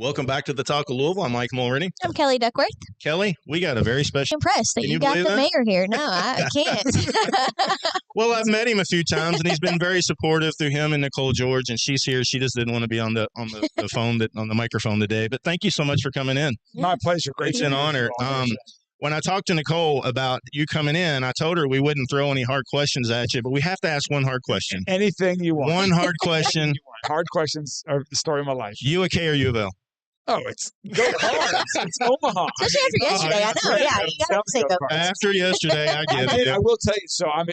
Welcome back to the Talk of Louisville. I'm Mike Mulroney. I'm Kellye Duckworth. Kellye, we got a very special. Impressed that you got the mayor here. No, I can't. Well, I've met him a few times, and he's been very supportive through him and Nicole George. And she's here. She just didn't want to be on the phone on the microphone today. But thank you so much for coming in. My pleasure. Great. It's an honor. When I talked to Nicole about you coming in, I told her we wouldn't throw any hard questions at you, but we have to ask one hard question. Anything you want. One hard question. Hard questions are the story of my life. UK or U of L? Oh, it's go Cards. It's Omaha. Especially after yesterday, I know. Yeah, you got to say go Cards. After yesterday, I get it. I will tell you. So I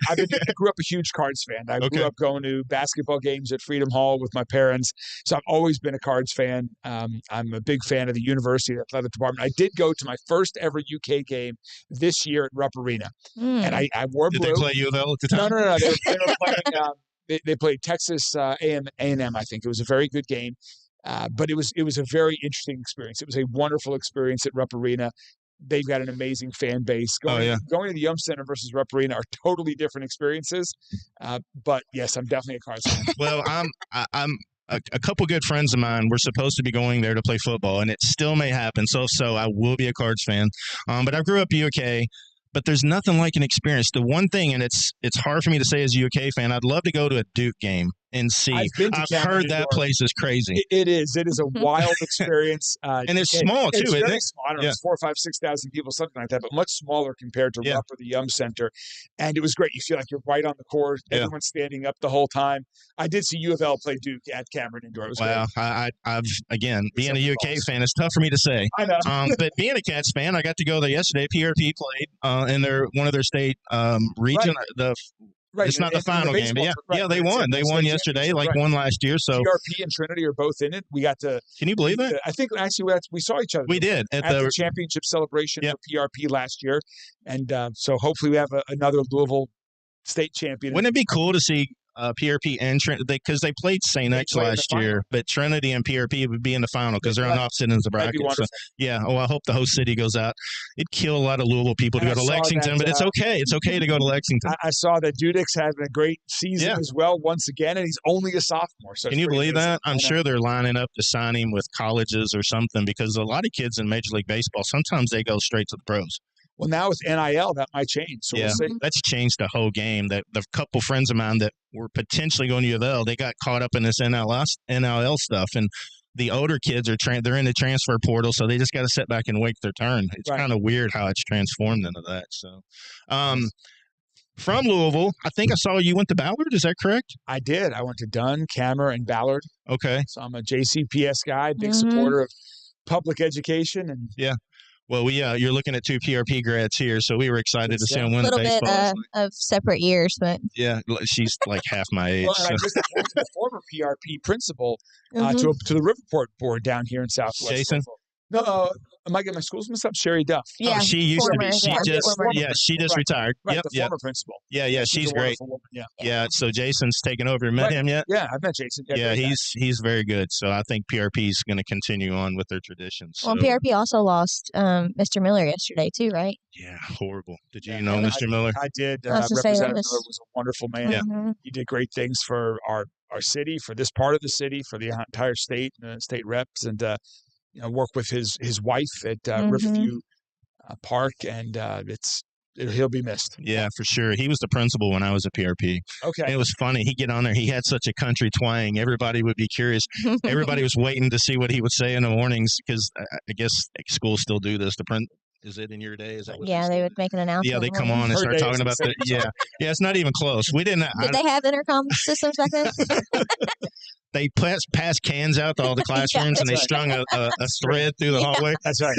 grew up a huge Cards fan. I grew up going to basketball games at Freedom Hall with my parents. So I've always been a Cards fan. I'm a big fan of the University Athletic Department. I did go to my first ever UK game this year at Rupp Arena, and I wore blue. Did they play U of L at the time? No. They were playing. They played Texas A&M. I think it was a very good game. But it was a very interesting experience. It was a wonderful experience at Rupp Arena. They've got an amazing fan base. Going to the Yum Center versus Rupp Arena are totally different experiences. But yes, I'm definitely a Cards fan. Well, I'm a couple good friends of mine were supposed to be going there to play football, and it still may happen. So I will be a Cards fan. But I grew up UK. But there's nothing like an experience. The one thing, and it's hard for me to say as a UK fan, I'd love to go to a Duke game and see. I've heard that place is crazy. It is. It is a wild experience. And it's small, too, isn't it? Small. I don't know, it's 4,000, 5,000, 6,000 people, something like that, but much smaller compared to Rupp or the Yum Center. And it was great. You feel like you're right on the court. Everyone's standing up the whole time. I did see U of L play Duke at Cameron Indoor. It was great. I've again, being a UK fan, it's tough for me to say. I know. But being a Cats fan, I got to go there yesterday. PRP played in one of their state region. Right. It's not the final game, but they won. They won yesterday, won last year. So PRP and Trinity are both in it. We got to. Can you believe that? I think actually we saw each other. We did at the championship celebration for PRP last year, and so hopefully we have another Louisville state champion. Wouldn't it be cool to see PRP and Trinity, because they played St. X last year, but Trinity and PRP would be in the final because they're on opposite ends of the bracket. So, I hope the host city goes out. It'd kill a lot of Louisville people to go to Lexington, but it's okay. It's okay to go to Lexington. I saw that Dudek's having a great season as well once again, and he's only a sophomore. So can you believe that? I'm sure they're lining up to sign him with colleges or something, because a lot of kids in Major League Baseball, sometimes they go straight to the pros. Well, now with NIL, that might change. So we'll see. That's changed the whole game. The couple friends of mine that were potentially going to U of L, they got caught up in this NIL stuff, and the older kids they're in the transfer portal, so they just got to sit back and wait their turn. It's kind of weird how it's transformed into that. So, from Louisville, I think I saw you went to Ballard. Is that correct? I did. I went to Dunn, Camer, and Ballard. Okay. So I'm a JCPS guy, big supporter of public education, and well, you're looking at two PRP grads here, so we were excited to see them win the baseball. A little bit of separate years, but she's like half my age. Well, I just appointed the former PRP principal to the Riverport board down here in Southwest. Jason? No, am I getting my schools mixed up? Sherry Duff. Yeah, she used to be. She just retired. Right, the former principal. Yeah, she's great. Yeah, so Jason's taken over. You met him yet? Yeah, I've met Jason. Yeah, he's very good. So I think PRP is going to continue on with their traditions. Well, PRP also lost Mr. Miller yesterday too, right? Yeah, horrible. Did you know Mr. Miller? I did. Representative Miller was a wonderful man. He did great things for our city, for this part of the city, for the entire state, state reps, and work with his wife at Riverview Park, and he'll be missed. Yeah, for sure. He was the principal when I was at PRP. Okay. And it was funny. He'd get on there. He had such a country twang. Everybody would be curious. Everybody was waiting to see what he would say in the mornings, because I guess schools still do this. Is it in your day? Is that what they would make an announcement. Yeah, they come on and start talking about that. Yeah, it's not even close. We didn't. Did they have intercom systems back then? They passed cans out to all the classrooms, and they strung a thread through the hallway. That's right.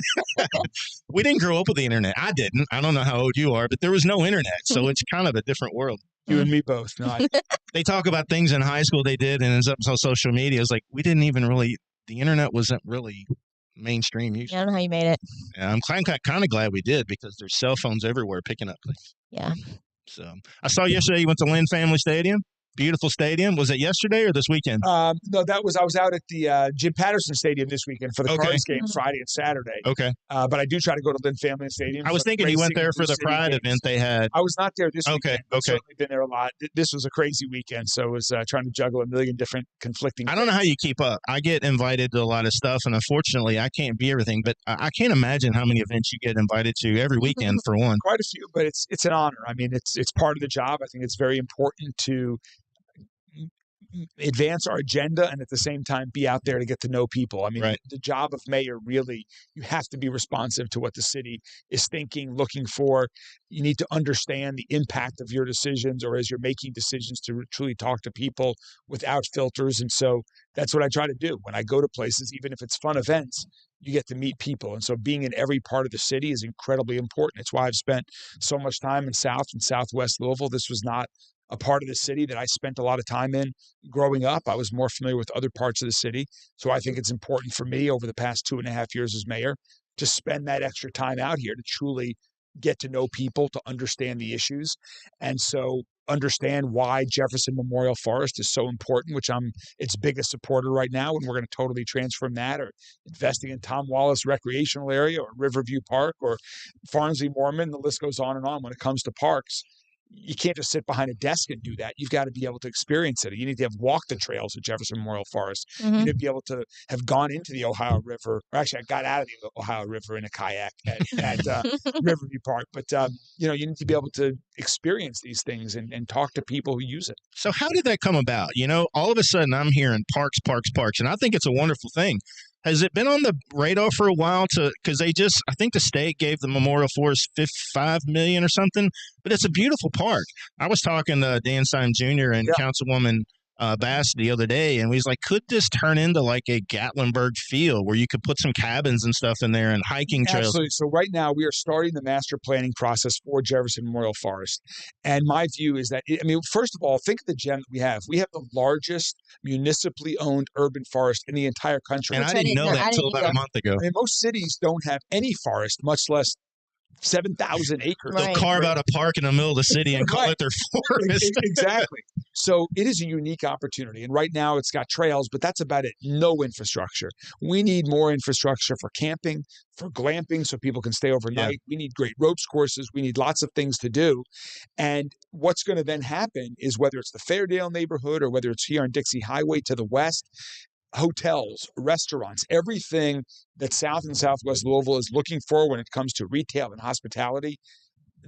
We didn't grow up with the internet. I didn't. I don't know how old you are, but there was no internet, so it's kind of a different world. You and me both. No, they talk about things in high school they did, and it's up on social media. It's like we didn't even really. The internet wasn't really mainstream use. I don't know how you made it. Yeah, I'm kind of glad we did, because there's cell phones everywhere picking up things. Yeah. So I saw yesterday you went to Lynn Family Stadium. beautiful stadium. Was it yesterday or this weekend? No, I was out at the Jim Patterson Stadium this weekend for the Okay. Cards game Friday and Saturday. Okay. But I do try to go to Lynn Family Stadium. I was thinking you went there for the Pride event they had. I was not there this Okay. weekend. I've certainly been there a lot. This was a crazy weekend, so I was trying to juggle a million different conflicting I don't know how you keep up. I get invited to a lot of stuff, and unfortunately, I can't be everything. But I can't imagine how many events you get invited to every weekend for one. Quite a few, but it's an honor. I mean, it's part of the job. I think it's very important to advance our agenda and at the same time be out there to get to know people. I mean, Right. The job of mayor, really, you have to be responsive to what the city is thinking, looking for. You need to understand the impact of your decisions, or as you're making decisions, to truly talk to people without filters. And so that's what I try to do when I go to places, even if it's fun events. You get to meet people. And so being in every part of the city is incredibly important. It's why I've spent so much time in South and Southwest Louisville. This was not a part of the city that I spent a lot of time in growing up. I was more familiar with other parts of the city. So I think it's important for me over the past 2.5 years as mayor to spend that extra time out here to truly get to know people, to understand the issues. And so understand why Jefferson Memorial Forest is so important, which I'm its biggest supporter right now, and we're going to totally transform that, or investing in Tom Wallace Recreational Area or Riverview Park or Farnsley Mormon. The list goes on and on when it comes to parks. You can't just sit behind a desk and do that. You've got to be able to experience it. You need to have walked the trails of Jefferson Memorial Forest. You need to be able to have gone into the Ohio River. Or actually, I got out of the Ohio River in a kayak at Riverview Park. But, you need to be able to experience these things and talk to people who use it. So how did that come about? All of a sudden I'm hearing parks, and I think it's a wonderful thing. Has it been on the radar for a while because I think the state gave the Memorial Forest $5 million or something, but it's a beautiful park. I was talking to Dan Stein Jr. and Councilwoman Bass the other day, and we was like, could this turn into like a Gatlinburg feel where you could put some cabins and stuff in there and hiking trails? Absolutely. So right now we are starting the master planning process for Jefferson Memorial Forest. And my view is that, first of all, think of the gem that we have. We have the largest municipally owned urban forest in the entire country. And I didn't know that until about a month ago. Most cities don't have any forest, much less 7,000 acres. They'll carve out a park in the middle of the city and call it their forest. Exactly. So it is a unique opportunity. And right now it's got trails, but that's about it. No infrastructure. We need more infrastructure for camping, for glamping, so people can stay overnight. Yeah. We need great ropes courses. We need lots of things to do. And what's going to then happen is, whether it's the Fairdale neighborhood or whether it's here on Dixie Highway to the west, hotels, restaurants, everything that South and Southwest Louisville is looking for when it comes to retail and hospitality,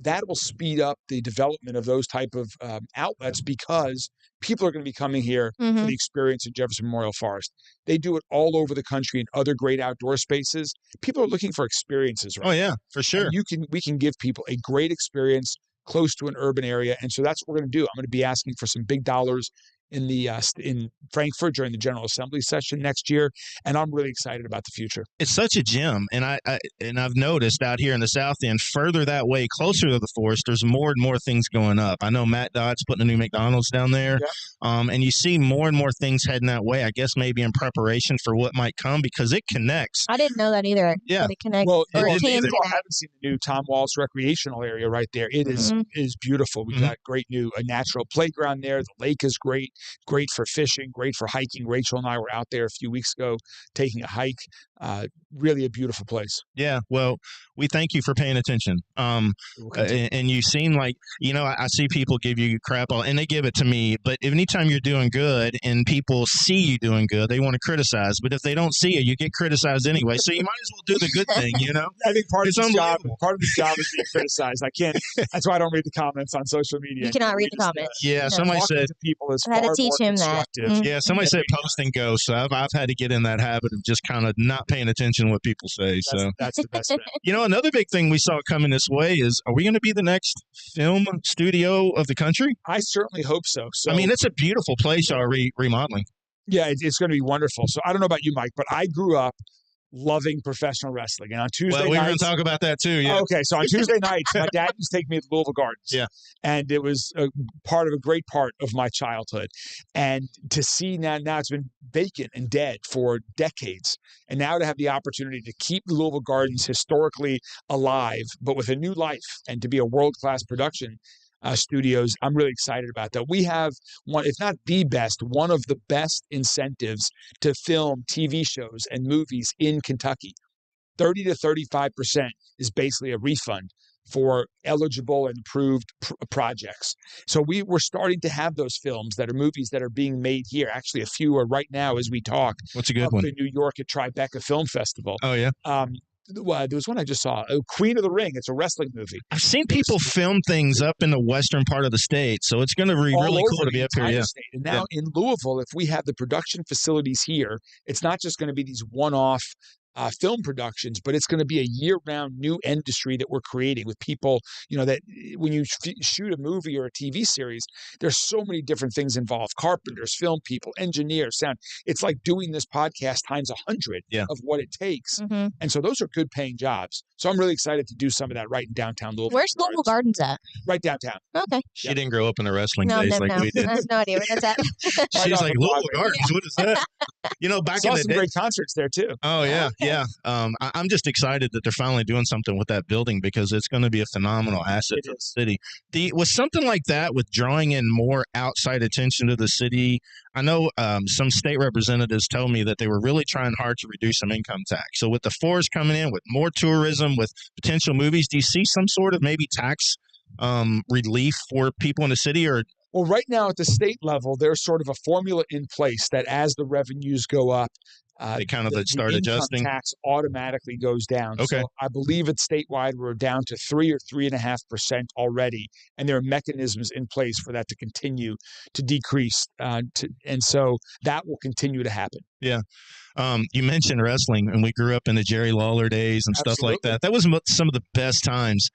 that will speed up the development of those type of outlets, because people are going to be coming here for the experience in Jefferson Memorial Forest. They do it all over the country in other great outdoor spaces. People are looking for experiences, right? Oh yeah, for sure. And we can give people a great experience close to an urban area, and so that's what we're going to do. I'm going to be asking for some big dollars in Frankfurt during the General Assembly session next year, and I'm really excited about the future. It's such a gem, and I've noticed out here in the South End, further that way, closer to the forest, there's more and more things going up. I know Matt Dodd's putting a new McDonald's down there, and you see more and more things heading that way. I guess maybe in preparation for what might come, because it connects. I didn't know that either. Yeah, it connects. Well, I haven't seen the new Tom Wallace recreational area right there. It is beautiful. We've got great new natural playground there. The lake is great for fishing, great for hiking. Rachel and I were out there a few weeks ago taking a hike. Really a beautiful place. Yeah, well, we thank you for paying attention. And you seem like, I see people give you crap, and they give it to me, but anytime you're doing good and people see you doing good, they want to criticize. But if they don't see you get criticized anyway. So you might as well do the good thing, I think part of the job is being criticized. I can't. That's why I don't read the comments on social media. You cannot read the comments. Yeah, somebody said to people is I had to teach him that. Yeah, somebody said post and go. So I've had to get in that habit of just kind of not paying attention to what people say. That's the best thing. Another big thing we saw coming this way is, are we going to be the next film studio of the country? I certainly hope so. It's a beautiful place y'all remodeling. Yeah, it's going to be wonderful. So I don't know about you, Mike, but I grew up loving professional wrestling. And on Tuesday nights... Well, we're going to talk about that too, yeah. Okay, so on Tuesday nights, my dad used to take me to Louisville Gardens. Yeah. And it was a great part of my childhood. And to see now it's been vacant and dead for decades. And now to have the opportunity to keep the Louisville Gardens historically alive, but with a new life, and to be a world-class production, studios. I'm really excited about that. We have one, if not the best, one of the best incentives to film TV shows and movies in Kentucky. 30 to 35% is basically a refund for eligible and approved projects. So we're starting to have those films that are movies that are being made here. Actually, a few are right now as we talk. What's a good up one? in New York at Tribeca Film Festival. Oh, yeah. There was one I just saw, Queen of the Ring. It's a wrestling movie. I've seen people film things up in the western part of the state, so it's going to be really cool to be up here. Yeah. State. And now in Louisville, if we have the production facilities here, it's not just going to be these one-off film productions, but it's going to be a year-round new industry that we're creating with people, that when you shoot a movie or a TV series, there's so many different things involved. Carpenters, film people, engineers, sound. It's like doing this podcast times 100 of what it takes. Mm-hmm. And so those are good paying jobs. So I'm really excited to do some of that right in downtown Louisville. Where's Louisville Gardens at? Right downtown. Okay. She didn't grow up in the wrestling days like we did. I have no idea where that's at. She's like, Louisville Gardens, what is that? Back in the some day. great concerts there too. Oh, yeah, yeah. I'm just excited that they're finally doing something with that building because it's going to be a phenomenal asset for the city. Was something like that with drawing in more outside attention to the city? I know some state representatives told me that they were really trying hard to reduce some income tax. So with the forest coming in, with more tourism, with potential movies, do you see some sort of maybe tax relief for people in the city? Or Well, right now at the state level, there's sort of a formula in place that as the revenues go up, they kind of start the adjusting. Income tax automatically goes down. Okay. So I believe it's statewide we're down to 3 or 3.5% already, and there are mechanisms in place for that to continue to decrease. And so that will continue to happen. Yeah. You mentioned wrestling, and we grew up in the Jerry Lawler days and stuff like that. That was some of the best times.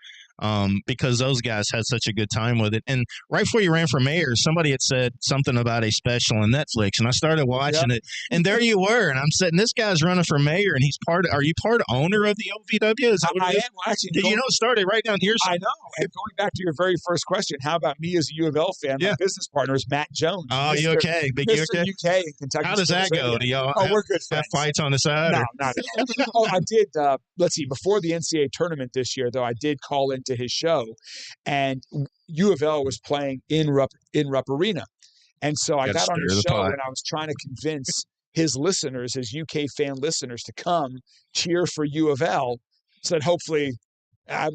Because those guys had such a good time with it. And right before you ran for mayor, somebody had said something about a special on Netflix, and I started watching it, and there you were. And I'm sitting, this guy's running for mayor, and are you part owner of the OVW? Is that what it is? I am. Well, actually, Did you know it started right down here? I know. And going back to your very first question, how about me as a U of L fan? My business partner is Matt Jones. Oh, you okay? Big Mr. UK? UK in Kentucky. How does that go? Do y'all we're good have friends. fights on the side? No, not at all. I did, let's see, before the NCAA tournament this year, though, I did call into his show, and U of L was playing in Rupp Arena. And so I got on his show and I was trying to convince his listeners, his UK fan listeners, to come cheer for U of L so that hopefully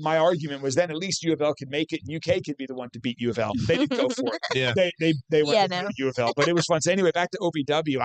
my argument was then at least U of L could make it and UK could be the one to beat U of L. They didn't go for it. They went to U of L. But it was fun. So anyway, back to OVW.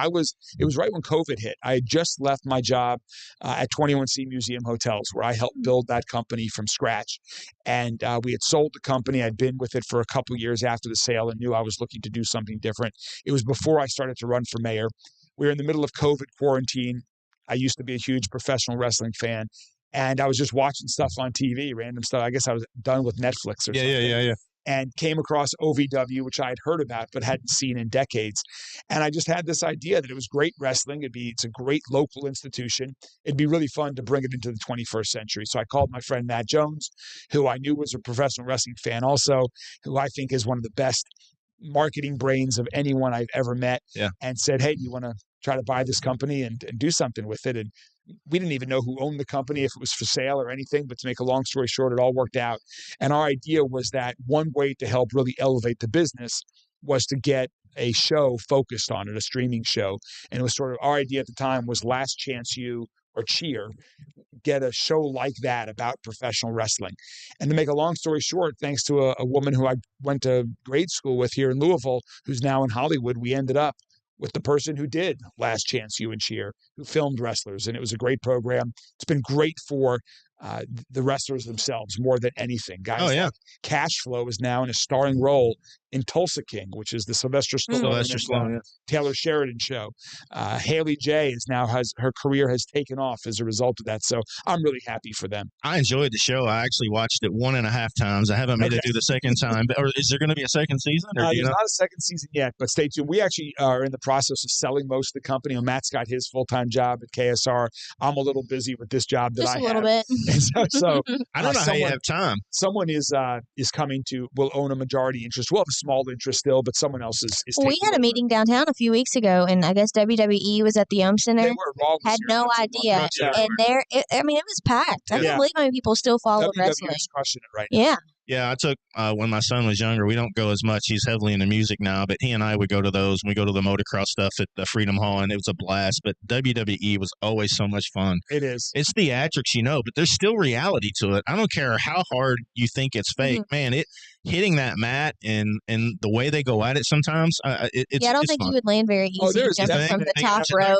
It was right when COVID hit. I had just left my job at 21C Museum Hotels, where I helped build that company from scratch. And we had sold the company. I'd been with it for a couple of years after the sale and knew I was looking to do something different. It was before I started to run for mayor. We were in the middle of COVID quarantine. I used to be a huge professional wrestling fan. And I was just watching stuff on TV, random stuff. I guess I was done with Netflix or something. Yeah. And came across OVW, which I had heard about but hadn't seen in decades. And I just had this idea that it was great wrestling. It's a great local institution. It'd be really fun to bring it into the 21st century. So I called my friend Matt Jones, who I knew was a professional wrestling fan also, who I think is one of the best marketing brains of anyone I've ever met, and said, hey, you want to try to buy this company and do something with it? And we didn't even know who owned the company, if it was for sale or anything, but to make a long story short, it all worked out. And our idea was that one way to help really elevate the business was to get a show focused on it, a streaming show. And it was sort of, our idea at the time was Last Chance U or Cheer, get a show like that about professional wrestling. And to make a long story short, thanks to a woman who I went to grade school with here in Louisville, who's now in Hollywood, we ended up with the person who did Last Chance U and Cheer, who filmed wrestlers. And it was a great program. It's been great for the wrestlers themselves more than anything. Guys, like Cash Flow is now in a starring role in Tulsa King, which is the Sylvester Stallone, Taylor Sheridan show. Haley J her career has taken off as a result of that. So I'm really happy for them. I enjoyed the show. I actually watched it 1.5 times. I haven't made it through the second time. Or is there going to be a second season? Or There's not a second season yet, but stay tuned. We actually are in the process of selling most of the company. Matt's got his full-time job at KSR. I'm a little busy with this job that I have. Just a little bit. And so I don't know how you have time. Someone is coming will own a majority interest. We'll have a small interest still, but someone else is we had a meeting downtown a few weeks ago, and I guess WWE was at the Yum Center. They were. Raw had no idea. And it was packed. I can't believe how many people still follow wrestling. WWE's crushing it right now. Yeah. Yeah, I took when my son was younger. We don't go as much. He's heavily into music now, but he and I would go to those. We go to the motocross stuff at the Freedom Hall, and it was a blast. But WWE was always so much fun. It is. It's theatrics, but there's still reality to it. I don't care how hard you think it's fake, man. It hitting that mat and the way they go at it sometimes. It's I don't think fun. you would land very easy jumping from the top rope.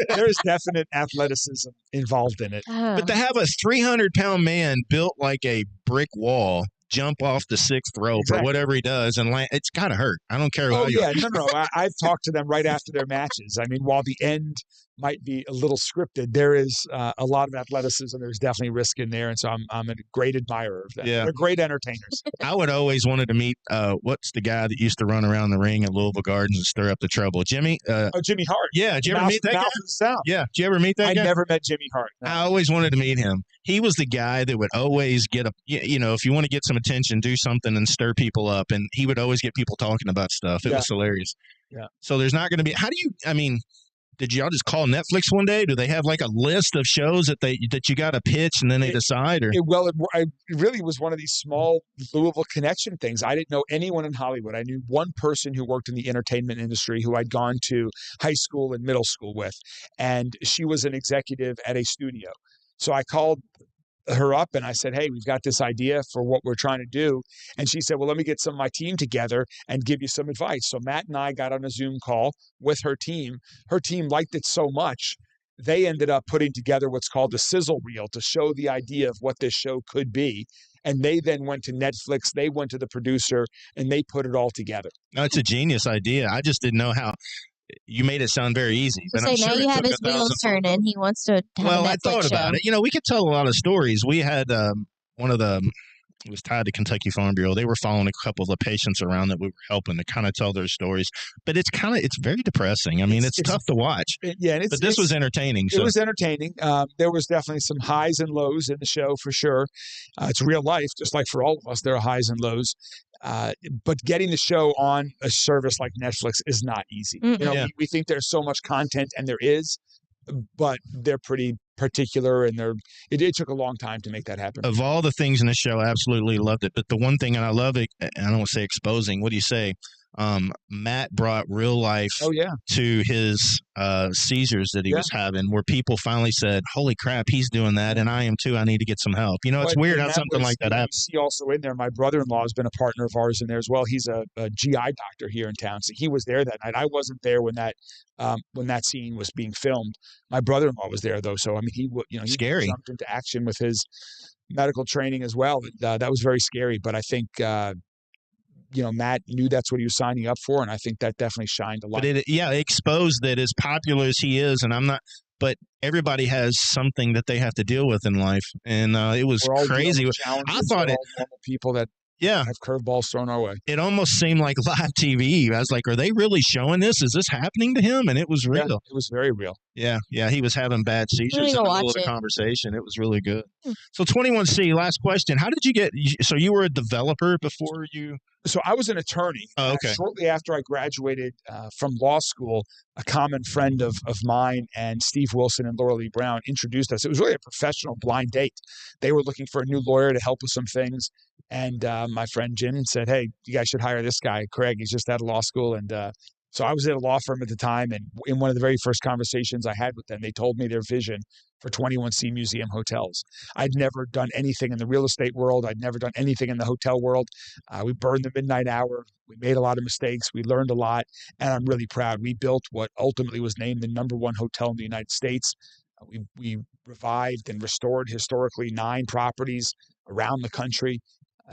There's definite athleticism involved in it. But to have a 300-pound man built like a brick wall jump off the 6th rope or whatever he does and land, it's got to hurt. I don't care how you No. I've talked to them right after their matches. I mean, while the end might be a little scripted, there is a lot of athleticism. There's definitely risk in there, and so I'm a great admirer of them. Yeah. They're great entertainers. I would always wanted to meet what's the guy that used to run around the ring at Louisville Gardens and stir up the trouble? Jimmy? Jimmy Hart. Yeah, did you ever meet that guy? Sound. Yeah, did you ever meet that guy? I never met Jimmy Hart. No. I always wanted to meet him. He was the guy that would always get if you want to get some attention, do something and stir people up, and he would always get people talking about stuff. It was hilarious. Yeah. So there's not going to be. Did y'all just call Netflix one day? Do they have like a list of shows that you got to pitch and then they decide? Or it really was one of these small Louisville connection things. I didn't know anyone in Hollywood. I knew one person who worked in the entertainment industry who I'd gone to high school and middle school with, and she was an executive at a studio. So I called her up and I said, hey, we've got this idea for what we're trying to do. And she said, well, let me get some of my team together and give you some advice. So Matt and I got on a Zoom call with her team. Her team liked it so much, they ended up putting together what's called a sizzle reel to show the idea of what this show could be. And they then went to Netflix, they went to the producer, and they put it all together. No, it's a genius idea. I just didn't know how. You made it sound very easy. But now you have his wheels turning. He wants to have a Netflix I thought about it. We could tell a lot of stories. We had one of the it was tied to Kentucky Farm Bureau. They were following a couple of the patients around that we were helping to kind of tell their stories. But it's very depressing. I mean, it's tough to watch. Yeah, but this was entertaining. It was entertaining. There was definitely some highs and lows in the show for sure. It's real life, just like for all of us, there are highs and lows. But getting the show on a service like Netflix is not easy. We think there's so much content, and there is, but they're pretty particular, and it took a long time to make that happen. Of all the things in the show, I absolutely loved it. But the one thing, and I love it, I don't want to say exposing, what do you say? Matt brought real life to his seizures that he was having, where people finally said, holy crap, he's doing that, and I am too. I need to get some help. It's weird how something like that happens. See also in there, my brother-in-law has been a partner of ours in there as well. He's a GI doctor here in town, so he was there that night. I wasn't there when that scene was being filmed. My brother-in-law was there, though, so I mean, he scary. Jumped into action with his medical training as well. That was very scary, but I think Matt knew that's what he was signing up for, and I think that definitely shined a lot. But it exposed that as popular as he is, and I'm not, but everybody has something that they have to deal with in life, and it was crazy. I thought normal people that have curveballs thrown our way. It almost seemed like live TV. I was like, are they really showing this? Is this happening to him? And it was real. Yeah, it was very real. Yeah, he was having bad seizures in the middle of the conversation. It was really good. So 21C, last question. How did you get – so you were a developer before you – So I was an attorney. Oh, okay. Shortly after I graduated from law school, a common friend of mine and Steve Wilson and Laura Lee Brown introduced us. It was really a professional blind date. They were looking for a new lawyer to help with some things. And my friend Jim said, hey, you guys should hire this guy, Craig. He's just out of law school. And so I was at a law firm at the time. And in one of the very first conversations I had with them, they told me their vision for 21C Museum Hotels. I'd never done anything in the real estate world. I'd never done anything in the hotel world. We burned the midnight hour. We made a lot of mistakes. We learned a lot. And I'm really proud. We built what ultimately was named the #1 hotel in the United States. We revived and restored historically 9 properties around the country.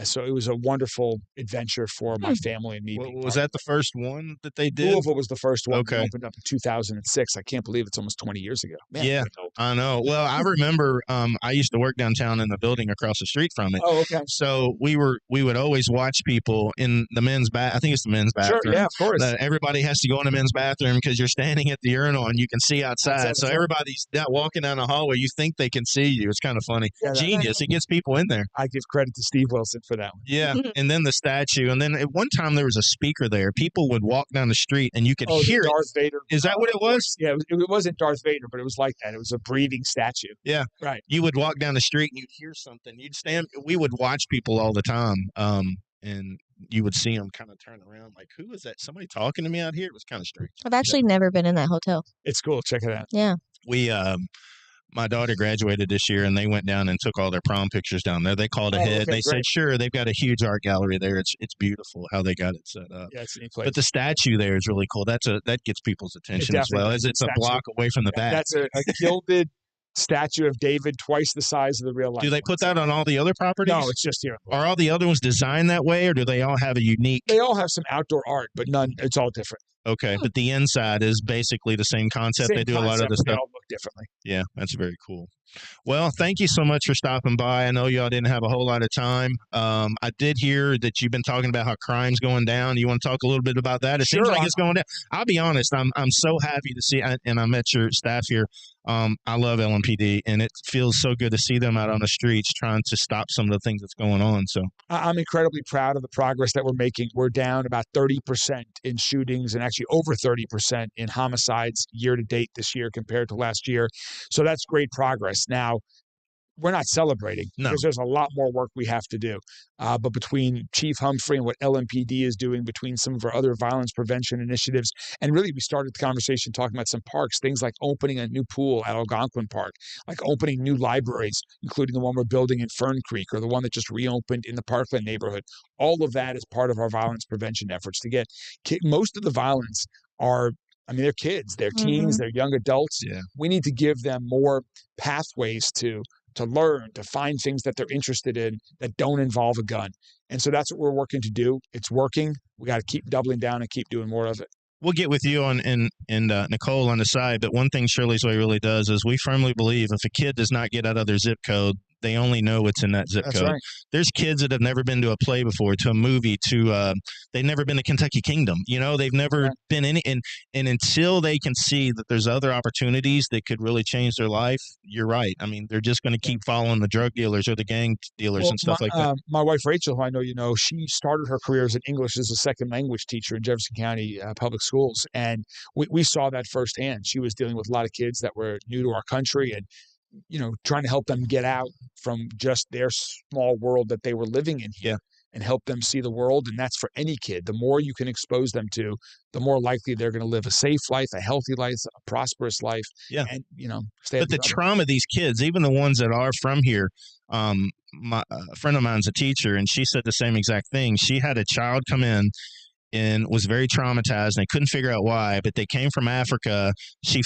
So it was a wonderful adventure for my family and me. Was that the first one that they did? Louisville was the first one. Okay. We opened up in 2006. I can't believe it's almost 20 years ago. Man, yeah, I know. Well, I remember I used to work downtown in the building across the street from it. Oh, okay. So we would always watch people in the men's bath. I think it's the men's bathroom. Sure, yeah, of course. Everybody has to go in the men's bathroom because you're standing at the urinal and you can see outside. So everybody's walking down the hallway. You think they can see you. It's kind of funny. Yeah, genius. It gets people in there. I give credit to Steve Wilson. for that one. Yeah, and then the statue, and then at one time there was a speaker there. People would walk down the street, and you could hear the it. Darth Vader. Is that what it was? Yeah, it wasn't Darth Vader, but it was like that. It was a breathing statue. Yeah, right. You would walk down the street, and you'd hear something. You'd stand. We would watch people all the time, and you would see them kind of turn around, like, "Who is that? Somebody talking to me out here?" It was kind of strange. I've actually never been in that hotel. It's cool. Check it out. Yeah. We my daughter graduated this year, and they went down and took all their prom pictures down there. They called ahead. Okay, they said, "Sure." They've got a huge art gallery there. It's beautiful how they got it set up. Yeah, it's a neat place. But the statue there is really cool. That gets people's attention as well, as it's a block away from the back. That's a gilded statue of David, twice the size of the real life. Do they put that on all the other properties? No, it's just here. Are all the other ones designed that way, or do they all have a unique? They all have some outdoor art, but none. It's all different. Okay, but the inside is basically the same concept. They do a lot of the stuff. They all look differently. Yeah, that's very cool. Well, thank you so much for stopping by. I know y'all didn't have a whole lot of time. I did hear that you've been talking about how crime's going down. You want to talk a little bit about that? It seems like it's going down. I'll be honest. I'm so happy to see, and I met your staff here. I love LMPD, and it feels so good to see them out on the streets trying to stop some of the things that's going on. So I'm incredibly proud of the progress that we're making. We're down about 30% in shootings and actually over 30% in homicides year to date this year compared to last year. So that's great progress. Now, we're not celebrating because there's a lot more work we have to do. But between Chief Humphrey and what LMPD is doing, between some of our other violence prevention initiatives, and really we started the conversation talking about some parks, things like opening a new pool at Algonquin Park, like opening new libraries, including the one we're building in Fern Creek or the one that just reopened in the Parkland neighborhood. All of that is part of our violence prevention efforts to get most of the violence they're kids, they're teens, they're young adults. Yeah. We need to give them more pathways to learn, to find things that they're interested in that don't involve a gun. And so that's what we're working to do. It's working. We got to keep doubling down and keep doing more of it. We'll get with you and Nicole on the side, but one thing Shirley's Way really does is we firmly believe if a kid does not get out of their zip code, they only know what's in that zip code. Right. There's kids that have never been to a play before, to a movie, they've never been to Kentucky Kingdom. They've never been in it. And until they can see that there's other opportunities that could really change their life, you're right. I mean, they're just going to keep following the drug dealers or the gang dealers and stuff like that. My wife, Rachel, who I know you know, she started her career as an English as a second language teacher in Jefferson County Public Schools. And we saw that firsthand. She was dealing with a lot of kids that were new to our country and trying to help them get out from just their small world that they were living in here and help them see the world. And that's for any kid. The more you can expose them to, the more likely they're going to live a safe life, a healthy life, a prosperous life. Yeah. And, stay. But the trauma of these kids, even the ones that are from here, a friend of mine's a teacher, and she said the same exact thing. She had a child come in and was very traumatized, and they couldn't figure out why, but they came from Africa. They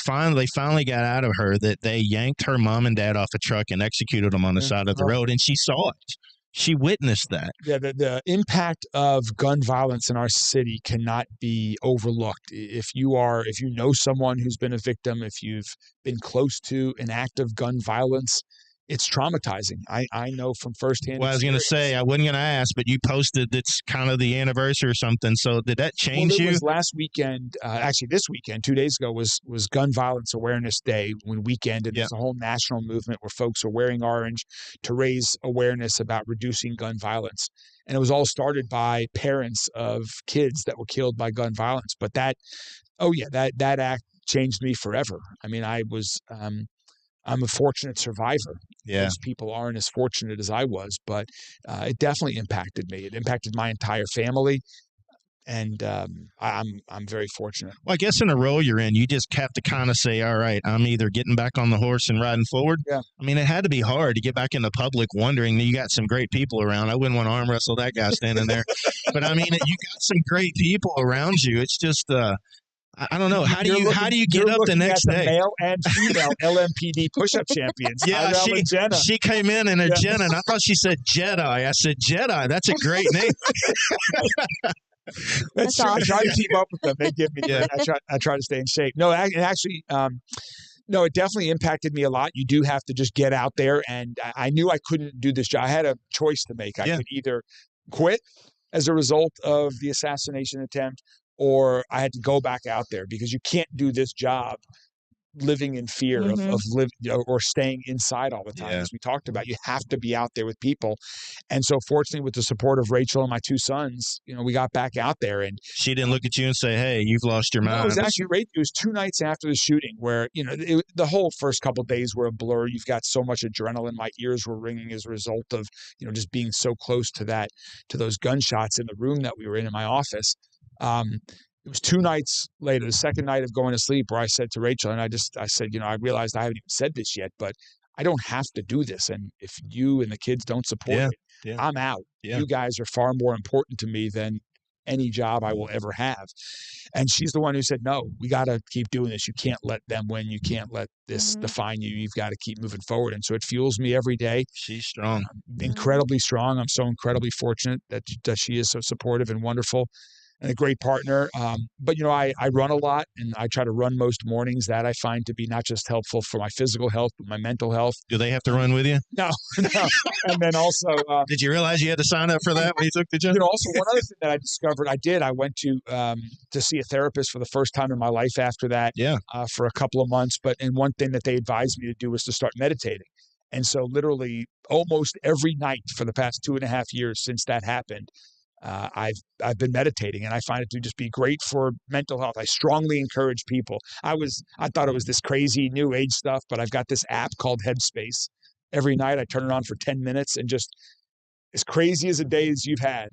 finally got out of her that they yanked her mom and dad off a truck and executed them on the side of the road, and she saw it. She witnessed that. Yeah, the impact of gun violence in our city cannot be overlooked. If you know someone who's been a victim, if you've been close to an act of gun violence, it's traumatizing. I know from firsthand. Well, I was going to say, I wasn't going to ask, but you posted it's kind of the anniversary or something. So did that change you? Was last weekend, actually this weekend, 2 days ago, was Gun Violence Awareness Day weekend. And there's a whole national movement where folks are wearing orange to raise awareness about reducing gun violence. And it was all started by parents of kids that were killed by gun violence. But that act changed me forever. I mean, I'm a fortunate survivor. Yeah. Most people aren't as fortunate as I was, but it definitely impacted me. It impacted my entire family, and I'm very fortunate. Well, I guess in the role you're in, you just have to kind of say, all right, I'm either getting back on the horse and riding forward. Yeah. I mean, it had to be hard to get back in the public wondering, you got some great people around. I wouldn't want to arm wrestle that guy standing there. But, I mean, you got some great people around you. It's just I don't know. How do you get up the next day? Male and female LMPD push-up champions. Yeah, she came in a Jenna, and I thought she said Jedi. I said Jedi. That's a great name. That's true. I try to keep up with them. They give me. Yeah. I try to stay in shape. No, actually, it definitely impacted me a lot. You do have to just get out there, and I knew I couldn't do this job. I had a choice to make. I could either quit as a result of the assassination attempt, or I had to go back out there because you can't do this job living in fear of living or staying inside all the time. As we talked about, you have to be out there with people. And so fortunately, with the support of Rachel and my two sons, we got back out there. And she didn't look at you and say, "Hey, you've lost your mind." No, it was actually great. It was 2 nights after the shooting where, the whole first couple of days were a blur. You've got so much adrenaline. My ears were ringing as a result of, just being so close to those gunshots in the room that we were in my office. It was 2 nights later, the second night of going to sleep, where I said to Rachel, and I said, I realized I haven't even said this yet, but I don't have to do this. And if you and the kids don't support it, I'm out. You guys are far more important to me than any job I will ever have. And she's the one who said, no, we got to keep doing this. You can't let them win. You can't let this define you. You've got to keep moving forward. And so it fuels me every day. She's strong. Incredibly strong. I'm so incredibly fortunate that she is so supportive and wonderful and a great partner. But, I run a lot, and I try to run most mornings. That I find to be not just helpful for my physical health, but my mental health. Do they have to run with you? No. And then also... did you realize you had to sign up for that when you took the job? Also one other thing that I discovered, I went to see a therapist for the first time in my life after that for a couple of months. And one thing that they advised me to do was to start meditating. And so literally almost every night for the past 2.5 years since that happened, I've been meditating, and I find it to just be great for mental health. I strongly encourage people. I thought it was this crazy new age stuff, but I've got this app called Headspace. Every night I turn it on for 10 minutes, and just as crazy as a day as you've had,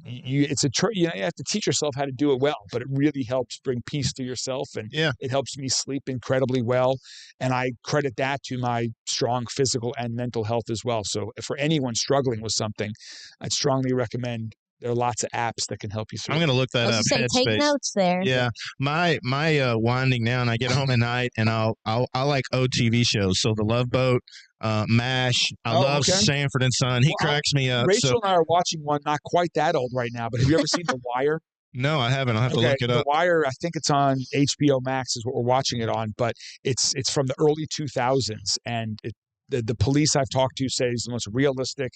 you have to teach yourself how to do it well, but it really helps bring peace to yourself, and it helps me sleep incredibly well. And I credit that to my strong physical and mental health as well. So for anyone struggling with something, I'd strongly recommend. There are lots of apps that can help you through. I'm going to look that up. Take notes there. Yeah, my winding down. I get home at night, and I like old TV shows. So The Love Boat, MASH. I love Sanford and Son. He cracks me up. Rachel and I are watching one not quite that old right now, but have you ever seen The Wire? No, I haven't. I'll have to look it up. The Wire, I think it's on HBO Max is what we're watching it on, but it's from the early 2000s, and the police I've talked to say it's the most realistic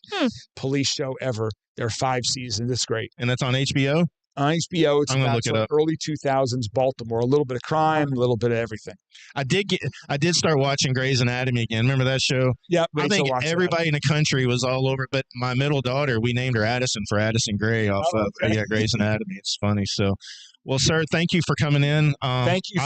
police show ever. There are 5 seasons. It's great. And that's on HBO? On HBO, it's about early 2000s Baltimore. A little bit of crime, a little bit of everything. I did start watching Grey's Anatomy again. Remember that show? Yeah, I think everybody in the country was all over. But my middle daughter, we named her Addison for Addison Gray off of Grey's Anatomy. It's funny. So, well, sir, thank you for coming in. Thank you.